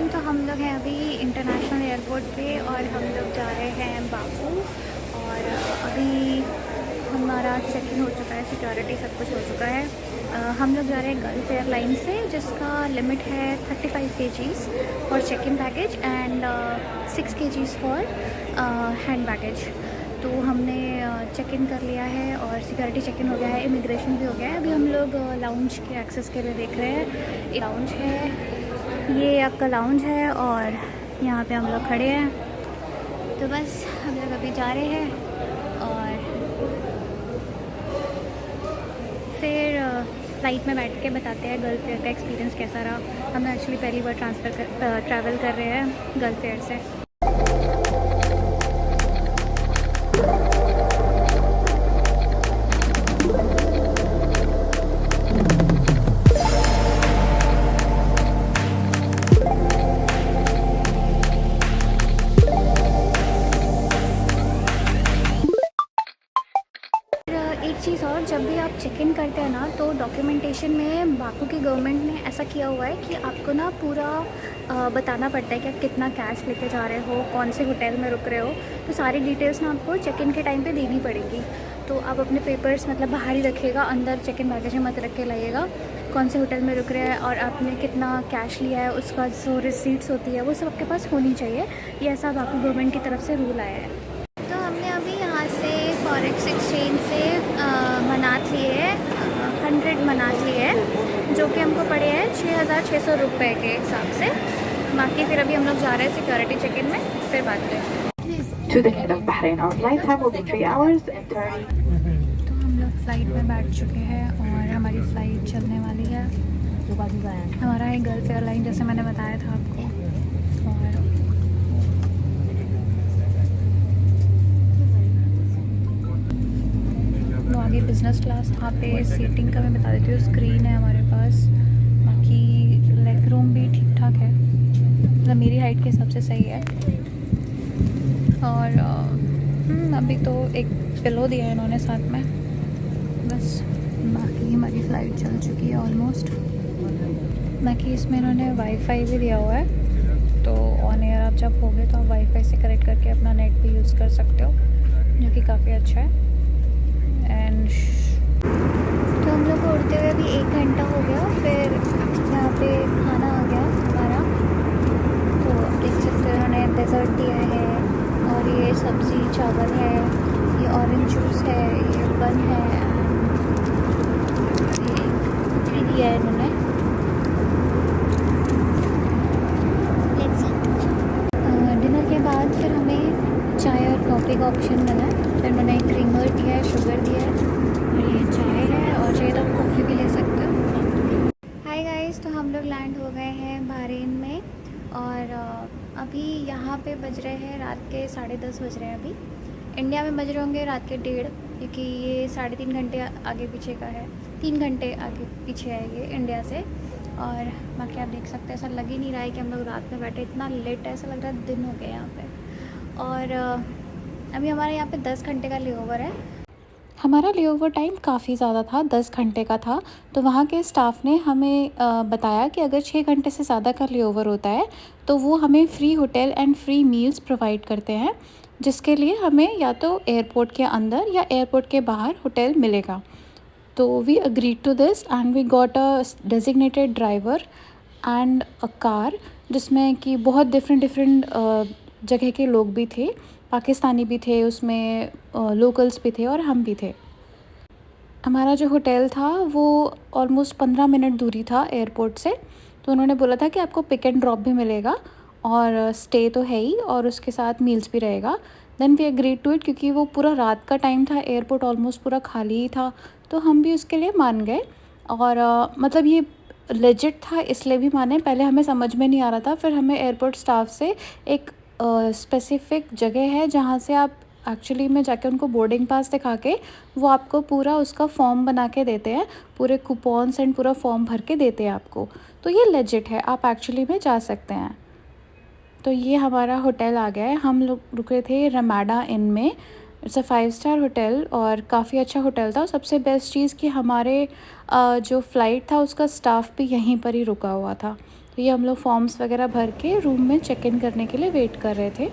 तो हम लोग हैं अभी इंटरनेशनल एयरपोर्ट पे और हम लोग जा रहे हैं बाकू। और अभी हमारा चेक इन हो चुका है, सिक्योरिटी सब कुछ हो चुका है। हम लोग जा रहे हैं गल्फ एयरलाइन से, जिसका लिमिट है 35 KGs for check in baggage and 6 KGs for hand baggage. तो हमने चेक इन कर लिया है और सिक्योरिटी चेक इन हो गया है, इमिग्रेशन भी हो गया है। अभी हम लोग लाउंज के एक्सेस के लिए देख रहे हैं। ये लाउंज है, ये आपका लाउंज है और यहाँ पे हम लोग खड़े हैं। तो बस हम लोग अभी जा रहे हैं और फिर फ़्लाइट में बैठ के बताते हैं गल्फ एयर का एक्सपीरियंस कैसा रहा। हम एक्चुअली पहली बार ट्रैवल कर रहे हैं गल्फ एयर से। एक चीज़ और, जब भी आप चेक इन करते हैं ना, तो डॉक्यूमेंटेशन में बाकू की गवर्नमेंट ने ऐसा किया हुआ है कि आपको ना पूरा बताना पड़ता है कि आप कितना कैश लेके जा रहे हो, कौन से होटल में रुक रहे हो। तो सारी डिटेल्स ना आपको चेक इन के टाइम पे देनी पड़ेगी। तो आप अपने पेपर्स मतलब बाहर ही रखिएगा, अंदर चेक इन बैगेज में मत रख के लाइएगा। कौन से होटल में रुक रहे हैं और आपने कितना कैश लिया है, उसका जो रिसीट्स होती है वो सब आपके पास होनी चाहिए। ये ऐसा बाकू गवर्नमेंट की तरफ से रूल आया है। तो हमने अभी यहाँ से फॉरेक्स एक्सचेंज से मनात लिए हैं, 100 मनात लिए हैं, जो कि हमको पड़े हैं 6,600 रुपये के हिसाब से। बाकी फिर अभी हम लोग जा रहे हैं सिक्योरिटी चेक इन में, फिर बात करें। To the Kingdom of Bahrain. Our flight time will be 3 hours and 30. तो हम लोग फ़्लाइट में बैठ चुके हैं और हमारी फ़्लाइट चलने वाली है। हमारा है गल्फ एयरलाइन, जैसे मैंने बताया था आपको। और वो आगे बिज़नेस क्लास, वहाँ पे सीटिंग का मैं बता देती हूँ। स्क्रीन है हमारे पास, बाकी लेग रूम भी ठीक ठाक है, मतलब मेरी हाइट के हिसाब से सही है। और अभी तो एक पिलो दिया है इन्होंने साथ में, बस। बाकी हमारी फ़्लाइट चल चुकी है ऑलमोस्ट। बाकी इसमें इन्होंने वाईफाई भी दिया हुआ है, तो ऑन एयर आप जब होगे तो आप वाईफाई से कनेक्ट करके अपना नेट भी यूज़ कर सकते हो, जो कि काफ़ी अच्छा है। एंड तो हम लोग को उड़ते हुए अभी 1 घंटा हो गया, फिर यहाँ पे खाना आ गया हमारा। तो आप देख सकते हो इन्होंने डेज़र्ट दिया है, और ये सब्ज़ी चावल है, ये ऑरेंज जूस है, ये बन है, ये कुकरी दिया है इन्होंने। डिनर के बाद फिर हमें चाय और कॉफ़ी का ऑप्शन मिला है। फिर इन्होंने क्रीमर दिया है, शुगर दिया है, और ये चाय है, और चाहिए तो आप कॉफ़ी भी ले सकते हो। हाय गाइस, तो हम लोग लैंड हो गए हैं बहरीन में, और अभी यहाँ पे बज रहे हैं रात के 10:30 बज रहे हैं अभी। इंडिया में बज रहे होंगे रात के 1:30, क्योंकि ये 3.5 घंटे आगे पीछे का है। 3 घंटे आगे पीछे है ये इंडिया से। और बाकी आप देख सकते हैं, ऐसा लग ही नहीं रहा है कि हम लोग रात में बैठे, इतना लेट है, ऐसा लग रहा है दिन हो गया यहाँ पे। और अभी हमारे यहाँ पे 10 घंटे का लेओवर है। हमारा लेओवर टाइम काफ़ी ज़्यादा था, 10 घंटे का था। तो वहाँ के स्टाफ ने हमें बताया कि अगर 6 घंटे से ज़्यादा का लेओवर होता है तो वो हमें free hotel and free meals provide करते हैं, जिसके लिए हमें या तो एयरपोर्ट के अंदर या एयरपोर्ट के बाहर होटल मिलेगा। तो we agreed to this and we got a designated driver and a car, जिसमें कि बहुत डिफरेंट जगह के लोग भी थे, पाकिस्तानी भी थे उसमें, लोकल्स भी थे और हम भी थे। हमारा जो होटल था वो ऑलमोस्ट 15 मिनट दूरी था एयरपोर्ट से। तो उन्होंने बोला था कि आपको पिक एंड ड्रॉप भी मिलेगा और स्टे तो है ही, और उसके साथ मील्स भी रहेगा। Then we agreed to it, क्योंकि वो पूरा रात का टाइम था, एयरपोर्ट ऑलमोस्ट पूरा खाली ही था, तो हम भी उसके लिए मान गए। और मतलब ये लेजिट था इसलिए भी माने, पहले हमें समझ में नहीं आ रहा था, फिर हमें एयरपोर्ट स्टाफ से एक स्पेसिफ़िक जगह है जहाँ से आप एक्चुअली में जाके उनको बोर्डिंग पास दिखा के वो आपको पूरा उसका फॉर्म बना के देते हैं, पूरे कूपन्स एंड पूरा फॉर्म भर के देते हैं आपको। तो ये लेजिट है, आप एक्चुअली में जा सकते हैं। तो ये हमारा होटल आ गया है। हम लोग रुके थे रमाडा इन में। इट्स अ 5 स्टार होटल और काफ़ी अच्छा होटल था। सबसे बेस्ट चीज़ कि हमारे जो फ़्लाइट था उसका स्टाफ भी यहीं पर ही रुका हुआ था। तो ये हम लोग फॉर्म्स वगैरह भर के रूम में चेक इन करने के लिए वेट कर रहे थे।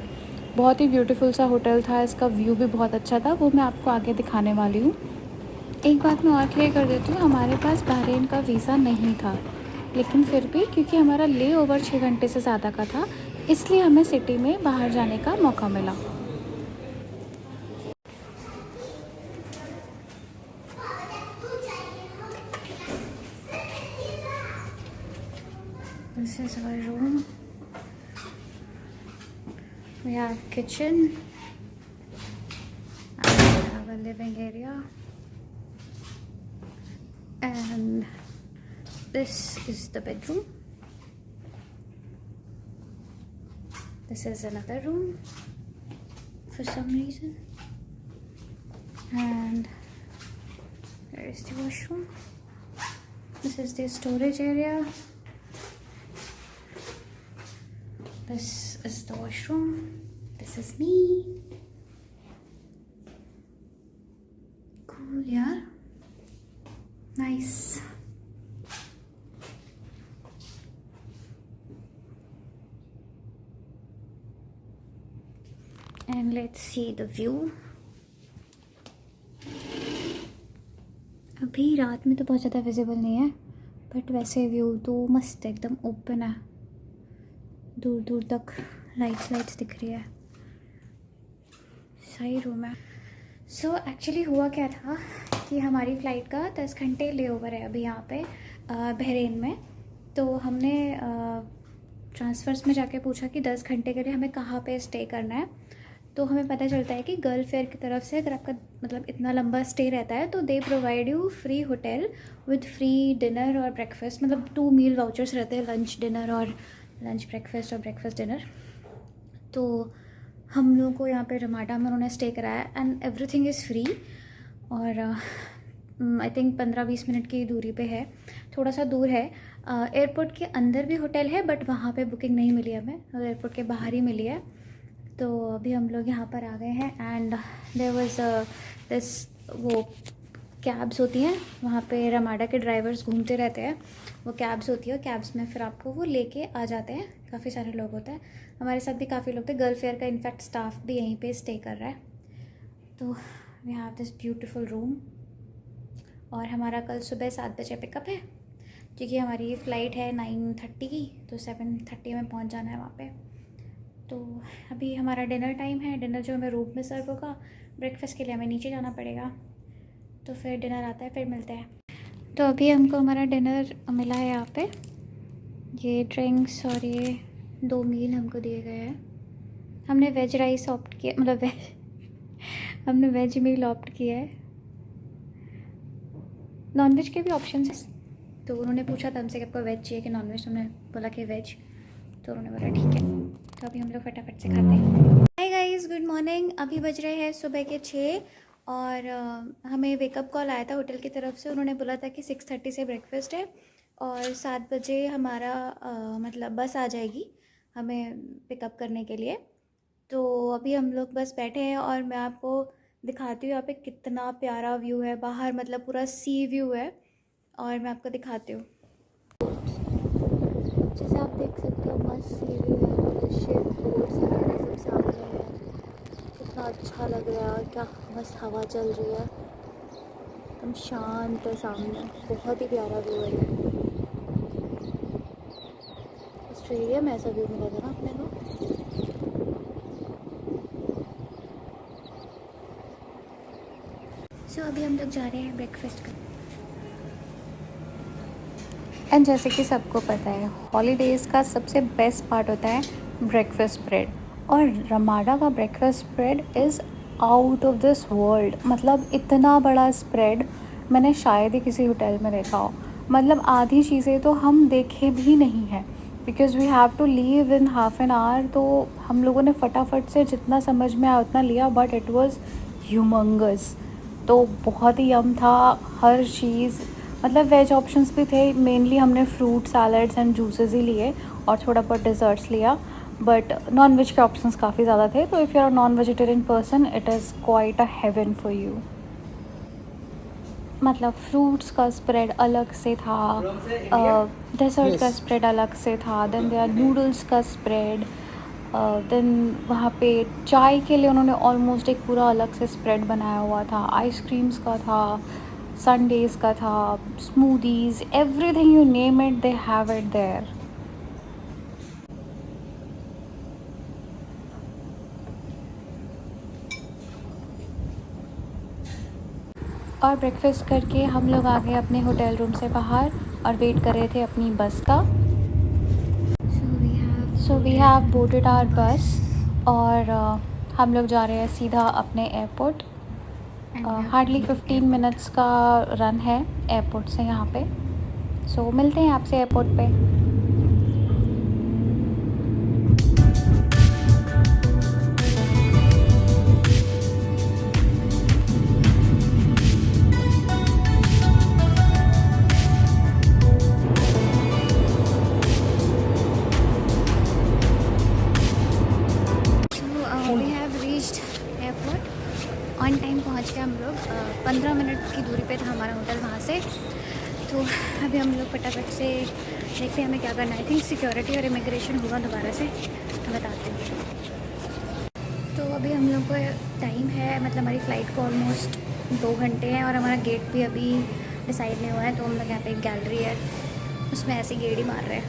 बहुत ही ब्यूटीफुल सा होटल था, इसका व्यू भी बहुत अच्छा था, वो मैं आपको आगे दिखाने वाली हूँ। एक बात मैं और क्लियर कर देती हूँ, हमारे पास बहरीन का वीज़ा नहीं था, लेकिन फिर भी क्योंकि हमारा ले ओवर 6 घंटे से ज़्यादा का था, इसलिए हमें सिटी में बाहर जाने का मौका मिला। This is our room. We have kitchen and we have a living area, and this is the bedroom. This is another room for some reason, and there is the washroom. This is the storage area. This is the washroom. This is me. Cool, yeah? Nice. And let's see the view. अभी रात में तो बहुत ज़्यादा visible नहीं है, but वैसे view तो मस्त है, एकदम ओपन है, दूर दूर तक लाइट्स दिख रही है, सही रूम है। सो एक्चुअली हुआ क्या था कि हमारी फ़्लाइट का 10 घंटे ले ओवर है अभी यहाँ पे बहरीन में। तो हमने ट्रांसफ़र्स में जाके पूछा कि 10 घंटे के लिए हमें कहाँ पे स्टे करना है। तो हमें पता चलता है कि गल्फ फेयर की तरफ से अगर आपका मतलब इतना लंबा स्टे रहता है तो they provide you free hotel with free dinner और ब्रेकफास्ट, मतलब 2 मील वाउचर्स रहते हैं, लंच डिनर और लंच ब्रेकफास्ट और ब्रेकफास्ट डिनर। तो हम लोगों को यहाँ पे रमाडा में उन्होंने स्टे कराया एंड एवरीथिंग इज़ फ्री। और आई थिंक 15-20 मिनट की दूरी पे है, थोड़ा सा दूर है। एयरपोर्ट के अंदर भी होटल है बट वहाँ पे बुकिंग नहीं मिली हमें, एयरपोर्ट के बाहर ही मिली है। तो अभी हम लोग यहाँ पर आ गए हैं एंड देयर वाज दिस वो कैब्स होती हैं वहाँ पे, रमाडा के ड्राइवर्स घूमते रहते हैं, वो कैब्स होती है, कैब्स में फिर आपको वो लेके आ जाते हैं। काफ़ी सारे लोग होते हैं, हमारे साथ भी काफ़ी लोग थे। गल्फ फेयर का इनफैक्ट स्टाफ भी यहीं पे स्टे कर रहा है। तो we have this beautiful room और हमारा कल सुबह 7 बजे पिकअप है क्योंकि हमारी फ़्लाइट है 9:30 की, तो 7:30 में पहुँच जाना है वहाँ पर। तो अभी हमारा डिनर टाइम है, डिनर जो हमें रूम में सर्व होगा, ब्रेकफास्ट के लिए हमें नीचे जाना पड़ेगा। तो फिर डिनर आता है, फिर मिलते हैं। तो अभी हमको हमारा डिनर मिला है यहाँ पे, ये ड्रिंक्स और ये 2 मील हमको दिए गए हैं। हमने वेज राइस ऑप्ट किया, मतलब हमने वेज मील ऑप्ट किया है। नॉन वेज के भी ऑप्शन है, तो उन्होंने पूछा था हमसे कि आपको वेज चाहिए कि नॉन वेज, हमने बोला कि वेज, तो उन्होंने बोला ठीक है। तो अभी हम लोग फटाफट से खाते हैं। Hi guys, good morning. अभी बज रहे हैं सुबह के 6 और हमें वेकअप कॉल आया था होटल की तरफ से। उन्होंने बोला था कि 6:30 से ब्रेकफास्ट है और 7 बजे हमारा मतलब बस आ जाएगी हमें पिकअप करने के लिए। तो अभी हम लोग बस बैठे हैं और मैं आपको दिखाती हूँ यहाँ पे कितना प्यारा व्यू है बाहर, मतलब पूरा सी व्यू है और मैं आपको दिखाती हूँ। जैसे आप देख सकते हो मस्त सी व्यू है, शिप बोट्स वगैरह सब सामने है, कितना अच्छा लग रहा है, क्या मस्त हवा चल रही है, एकदम शांत है सामने, बहुत ही प्यारा व्यू है ये। ऑस्ट्रेलिया में ऐसा व्यू मिला था ना अपने को। सो अभी हम लोग जा रहे हैं ब्रेकफास्ट करने। एंड जैसे कि सबको पता है हॉलीडेज़ का सबसे बेस्ट पार्ट होता है ब्रेकफास्ट ब्रेड, और रमाडा का breakfast bread is out of this world. मतलब इतना बड़ा स्प्रेड मैंने शायद ही किसी होटल में देखा हो। मतलब आधी चीज़ें तो हम देखे भी नहीं हैं because we have to leave in half an hour. तो हम लोगों ने फटाफट से जितना समझ में आया उतना लिया, बट इट वाज ह्यूमंगस। तो बहुत ही यम था हर चीज़, मतलब वेज ऑप्शंस भी थे, मेनली हमने फ्रूट सैलड्स एंड जूसेस ही लिए और थोड़ा बहुत डिज़र्ट्स लिया, बट नॉन वेज के ऑप्शंस काफ़ी ज़्यादा थे। तो if you are non vegetarian person it is quite a heaven for you. मतलब फ्रूट्स का स्प्रेड अलग से था, डेजर्ट का स्प्रेड अलग से था, देन देयर नूडल्स का स्प्रेड, देन वहाँ पे चाय के लिए उन्होंने ऑलमोस्ट एक पूरा अलग से स्प्रेड बनाया हुआ था, आइसक्रीम्स का था, संडेज़ का था, smoothies, everything you name it they have it there. और ब्रेकफास्ट करके हम लोग आ गए अपने होटल रूम से बाहर और वेट कर रहे थे अपनी बस का। So we have boarded our bus और हम लोग जा रहे हैं सीधा अपने एयरपोर्ट। हार्डली 15 मिनट्स का रन है एयरपोर्ट से यहाँ पे। सो मिलते हैं आपसे एयरपोर्ट पे। We have reached airport, on time पहुँच गए हम लोग। 15 मिनट की दूरी पे था हमारा होटल वहाँ से। तो अभी हम लोग फटाफट से देखते हैं हमें क्या करना है। आई थिंक सिक्योरिटी और इमिग्रेशन होगा दोबारा से, तो बताते हैं। तो अभी हम लोग को टाइम है, मतलब हमारी फ़्लाइट को ऑलमोस्ट 2 घंटे हैं और हमारा गेट भी अभी डिसाइड नहीं हुआ है। तो हम लोग यहाँ पे एक गैलरी है, उसमें ऐसी गेड़ी मार रहे हैं।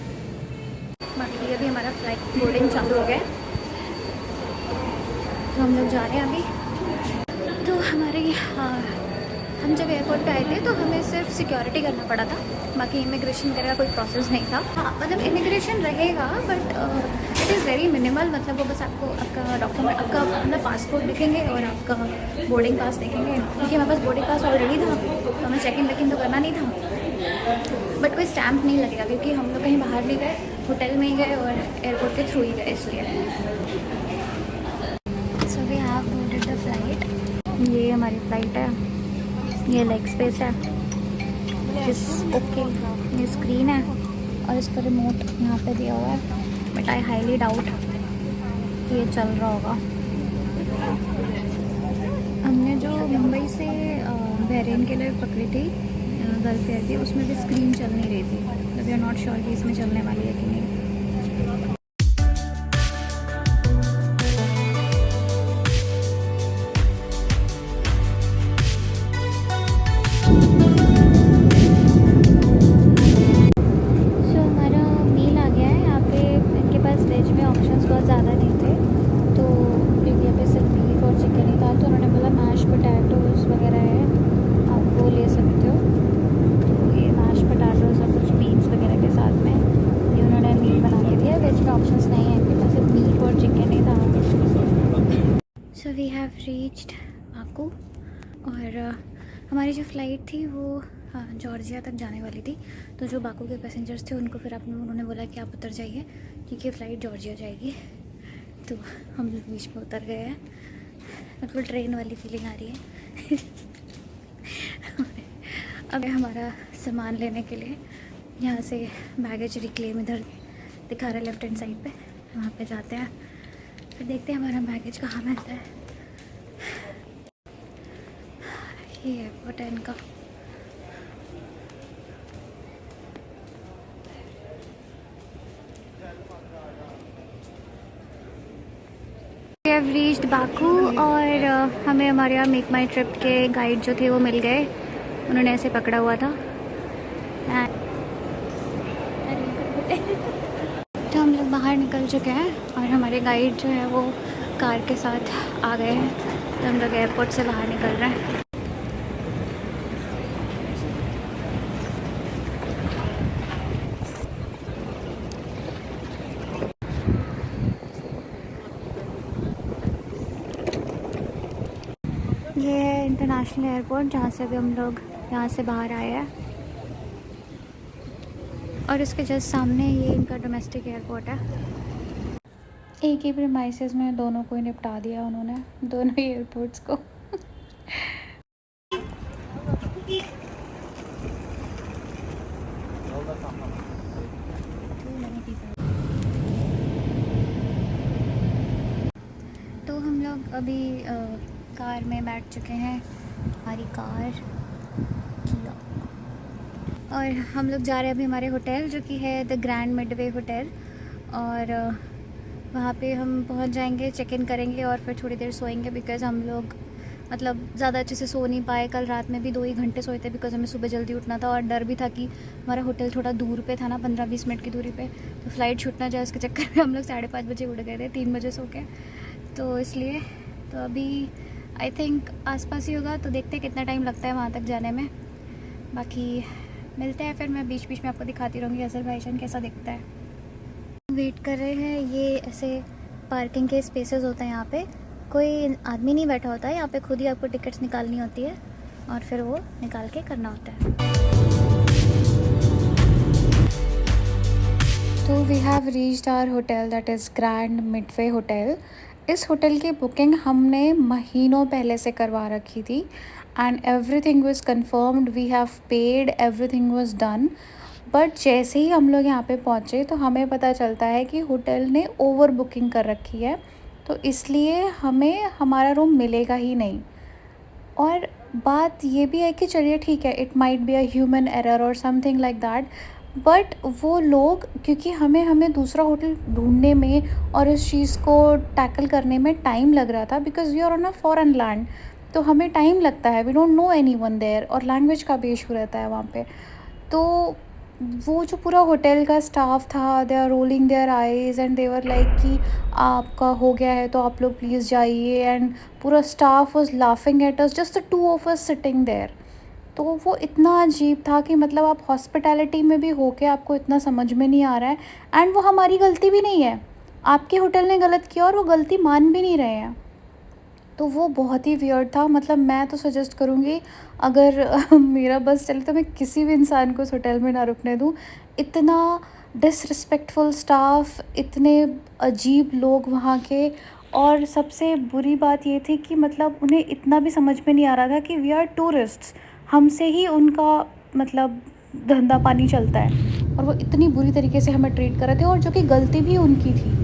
बाकी अभी हमारा फ़्लाइट बोर्डिंग चालू हो गया है, तो हम लोग जा रहे हैं अभी। तो हम जब एयरपोर्ट पे आए थे तो हमें सिर्फ सिक्योरिटी करना पड़ा था, बाकी इमिग्रेशन वगैरह का कोई प्रोसेस नहीं था। हाँ, मतलब इमिग्रेशन रहेगा but it is very minimal. मतलब वो बस आपको आपका डॉक्यूमेंट, आपका मतलब पासपोर्ट देखेंगे और आपका बोर्डिंग पास देखेंगे। क्योंकि हमारे पास बोर्डिंग पास ऑलरेडी था तो हमें चेक इन वेक इन तो करना नहीं था, बट कोई स्टैम्प नहीं लगेगा क्योंकि हम लोग कहीं बाहर नहीं गए, होटल में ही गए और एयरपोर्ट के थ्रू ही गए, इसलिए। So we have boarded the flight. ये हमारी फ़्लाइट है, ये लेग स्पेस है, जिस ओके ये स्क्रीन है और इसका रिमोट यहाँ पे दिया हुआ है, बट आई हाईली डाउट कि ये चल रहा होगा। हमने जो मुंबई से बहरीन के लिए पकड़ी थी गल्फ एयर की, उसमें भी स्क्रीन चल नहीं रही थी। मतलब वी आर नॉट श्योर कि इसमें चलने वाली है कि नहीं। So we have reached Baku और हमारी जो फ़्लाइट थी वो जॉर्जिया तक जाने वाली थी। तो जो बाकू के पैसेंजर्स थे उनको फिर उन्होंने बोला कि आप उतर जाइए क्योंकि फ़्लाइट जॉर्जिया जाएगी। तो हम लोग बीच में उतर गए हैं, मतलब ट्रेन वाली फीलिंग आ रही है। अब हमारा सामान लेने के लिए यहाँ से बैगेज रिक्लेम इधर दिखा रहे लेफ्ट हैंड साइड पे, वहाँ पे जाते हैं, फिर देखते हैं हमारा बैगेज कहाँ मिलता है। ये एयरपोर्ट है इनका। वी हैव रीच्ड बाकू और हमें हमारे यहाँ मेक माई ट्रिप के गाइड जो थे वो मिल गए। उन्होंने ऐसे पकड़ा हुआ था। तो हम लोग बाहर निकल चुके हैं और हमारे गाइड जो है वो कार के साथ आ गए हैं। तो हम लोग एयरपोर्ट से बाहर निकल रहे हैं। ये है इंटरनेशनल एयरपोर्ट जहाँ से अभी हम लोग यहाँ से बाहर आए हैं, और इसके जस्ट सामने ये इनका डोमेस्टिक एयरपोर्ट है। एक ही प्रीमाइसेस में दोनों को ही निपटा दिया उन्होंने, दोनों ही एयरपोर्ट्स को। तो हम लोग अभी कार में बैठ चुके हैं। हमारी कार और हम लोग जा रहे हैं अभी हमारे होटल, जो कि है द ग्रैंड मिडवे होटल। और वहाँ पे हम पहुँच जाएंगे, चेक इन करेंगे और फिर थोड़ी देर सोएंगे, बिकॉज़ हम लोग मतलब ज़्यादा अच्छे से सो नहीं पाए। कल रात में भी 2 ही घंटे सोए थे, बिकॉज़ हमें सुबह जल्दी उठना था और डर भी था कि हमारा होटल थोड़ा दूर पे था ना, 15-20 मिनट की दूरी पे, तो फ़्लाइट छूट ना जाए उसके चक्कर में हम लोग 5:30 बजे उड़ गए थे, 3 बजे सो के। तो इसलिए तो अभी आई थिंक आसपास ही होगा, तो देखते हैं कितना टाइम लगता है वहाँ तक जाने में। बाकी मिलते हैं फिर, मैं बीच बीच में आपको दिखाती रहूँगी अज़रबैजान कैसा दिखता है। वेट कर रहे हैं, ये ऐसे पार्किंग के स्पेसेस होते हैं यहाँ पे, कोई आदमी नहीं बैठा होता है यहाँ पे, खुद ही आपको टिकट्स निकालनी होती है और फिर वो निकाल के करना होता है। तो we have reached our hotel, that is Grand Midway hotel. इस होटल की बुकिंग हमने महीनों पहले से करवा रखी थी and everything was confirmed, we have paid, everything was done. But जैसे ही हम लोग यहाँ पे पहुँचे तो हमें पता चलता है कि होटल ने ओवर बुकिंग कर रखी है, तो इसलिए हमें हमारा रूम मिलेगा ही नहीं। और बात ये भी है कि चलिए ठीक है, it might be a human error और समथिंग लाइक दैट, बट वो लोग, क्योंकि हमें दूसरा होटल ढूंढने में और इस चीज़ को टैकल करने में टाइम लग रहा था, because we are on a foreign land, तो हमें टाइम लगता है, we don't know anyone there, और लैंग्वेज का भी इशू रहता है वहाँ पे। तो वो जो पूरा होटल का स्टाफ था, they are rolling their eyes and they were like कि आपका हो गया है तो आप लोग प्लीज़ जाइए, एंड पूरा staff was laughing at us, just the two of us sitting there. तो वो इतना अजीब था कि मतलब आप हॉस्पिटैलिटी में भी हो के आपको इतना समझ में नहीं आ रहा है, एंड वो हमारी गलती भी नहीं है, आपके होटल ने गलत किया और वो गलती मान भी नहीं रहे हैं। तो वो बहुत ही वियर्ड था। मतलब मैं तो सजेस्ट करूँगी, अगर मेरा बस चले तो मैं किसी भी इंसान को उस होटल में ना रुकने दूँ। इतना डिसरिस्पेक्टफुल स्टाफ, इतने अजीब लोग वहाँ के, और सबसे बुरी बात ये थी कि मतलब उन्हें इतना भी समझ में नहीं आ रहा था कि वी आर टूरिस्ट्स, हमसे ही उनका मतलब धंधा पानी चलता है, और वो इतनी बुरी तरीके से हमें ट्रीट कर रहे थे, और जो कि गलती भी उनकी थी।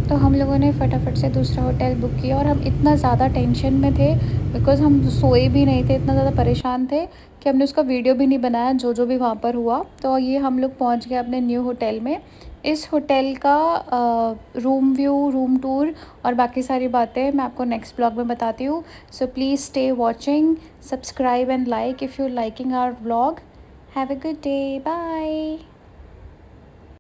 तो हम लोगों ने फटाफट से दूसरा होटल बुक किया, और हम इतना ज़्यादा टेंशन में थे, बिकॉज़ हम सोए भी नहीं थे, इतना ज़्यादा परेशान थे कि हमने उसका वीडियो भी नहीं बनाया जो भी वहाँ पर हुआ। तो ये हम लोग पहुँच गए अपने न्यू होटल में। इस होटल का रूम व्यू, रूम टूर और बाकी सारी बातें मैं आपको नेक्स्ट ब्लॉग में बताती हूँ। So please stay watching, subscribe and like if you liking our vlog. Have a good day, bye.